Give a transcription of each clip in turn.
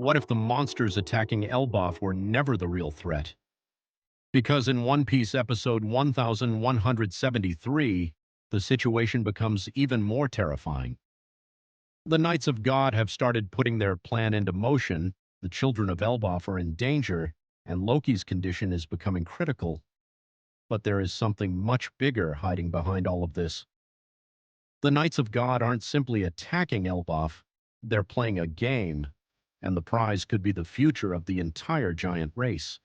What if the monsters attacking Elbaf were never the real threat? Because in One Piece episode 1173, the situation becomes even more terrifying. The Knights of God have started putting their plan into motion, the children of Elbaf are in danger, and Loki's condition is becoming critical. But there is something much bigger hiding behind all of this. The Knights of God aren't simply attacking Elbaf, they're playing a game, and the prize could be the future of the entire giant race.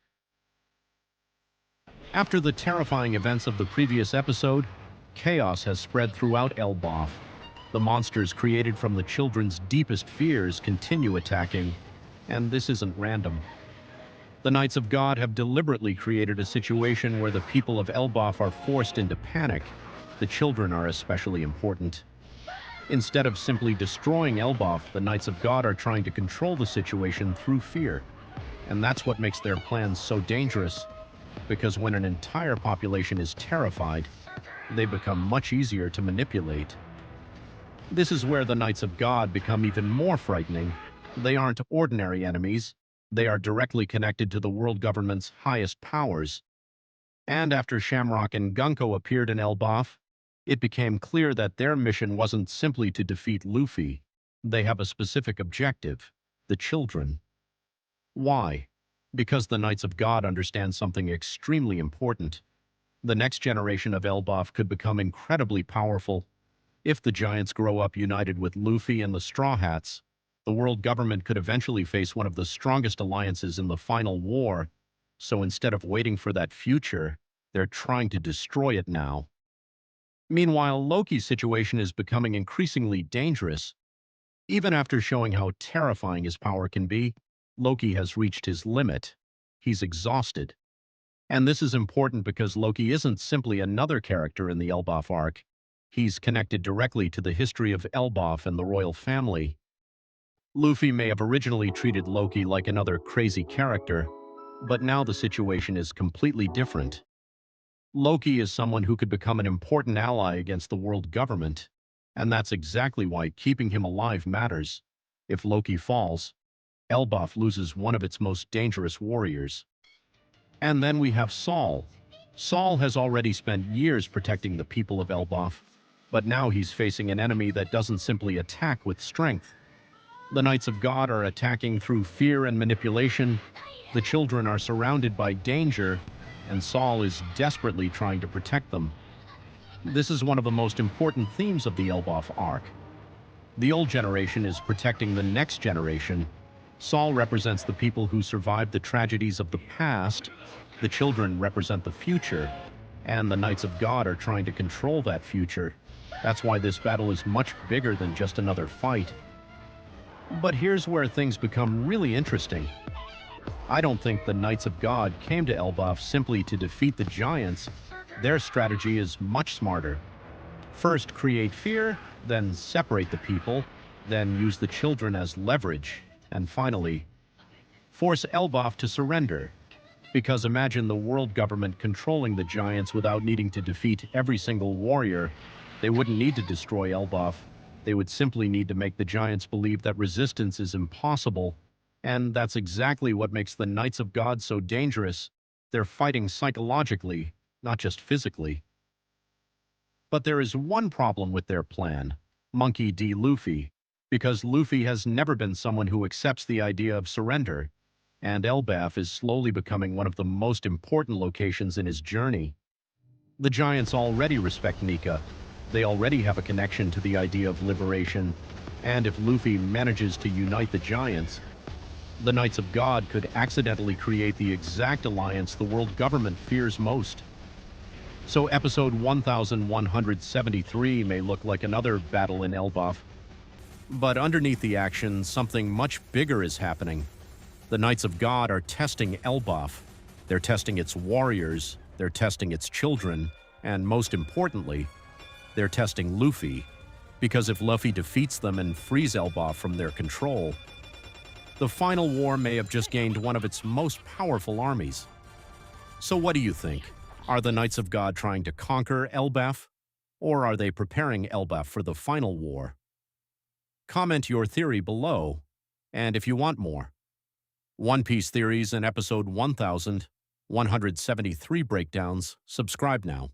After the terrifying events of the previous episode, chaos has spread throughout Elbaf. The monsters created from the children's deepest fears continue attacking, and this isn't random. The Knights of God have deliberately created a situation where the people of Elbaf are forced into panic. The children are especially important. Instead of simply destroying Elbaf, the Knights of God are trying to control the situation through fear. And that's what makes their plans so dangerous, because when an entire population is terrified, they become much easier to manipulate. This is where the Knights of God become even more frightening. They aren't ordinary enemies. They are directly connected to the world government's highest powers. And after Shamrock and Gunko appeared in Elbaf, it became clear that their mission wasn't simply to defeat Luffy. They have a specific objective: the children. Why? Because the Knights of God understand something extremely important. The next generation of Elbaf could become incredibly powerful. If the giants grow up united with Luffy and the Straw Hats, the world government could eventually face one of the strongest alliances in the final war. So instead of waiting for that future, they're trying to destroy it now. Meanwhile, Loki's situation is becoming increasingly dangerous. Even after showing how terrifying his power can be, Loki has reached his limit. He's exhausted. And this is important because Loki isn't simply another character in the Elbaf arc. He's connected directly to the history of Elbaf and the royal family. Luffy may have originally treated Loki like another crazy character, but now the situation is completely different. Loki is someone who could become an important ally against the world government, and that's exactly why keeping him alive matters. If Loki falls, Elbaf loses one of its most dangerous warriors. And then we have Saul. Saul has already spent years protecting the people of Elbaf, but now he's facing an enemy that doesn't simply attack with strength. The Knights of God are attacking through fear and manipulation. The children are surrounded by danger, and Saul is desperately trying to protect them. This is one of the most important themes of the Elbaf arc. The old generation is protecting the next generation. Saul represents the people who survived the tragedies of the past. The children represent the future, and the Knights of God are trying to control that future. That's why this battle is much bigger than just another fight. But here's where things become really interesting. I don't think the Knights of God came to Elbaf simply to defeat the giants. Their strategy is much smarter. First, create fear, then separate the people, then use the children as leverage, and finally, force Elbaf to surrender. Because imagine the world government controlling the giants without needing to defeat every single warrior. They wouldn't need to destroy Elbaf. They would simply need to make the giants believe that resistance is impossible. And that's exactly what makes the Knights of God so dangerous. They're fighting psychologically, not just physically. But there is one problem with their plan: Monkey D. Luffy. Because Luffy has never been someone who accepts the idea of surrender, and Elbaf is slowly becoming one of the most important locations in his journey. The giants already respect Nika. They already have a connection to the idea of liberation, and if Luffy manages to unite the giants, the Knights of God could accidentally create the exact alliance the world government fears most. So episode 1173 may look like another battle in Elbaf, but underneath the action, something much bigger is happening. The Knights of God are testing Elbaf. They're testing its warriors, they're testing its children, and most importantly, they're testing Luffy. Because if Luffy defeats them and frees Elbaf from their control, the final war may have just gained one of its most powerful armies. So what do you think? Are the Knights of God trying to conquer Elbaf? Or are they preparing Elbaf for the final war? Comment your theory below, and if you want more, One Piece Theories and episode 1173 breakdowns. Subscribe now.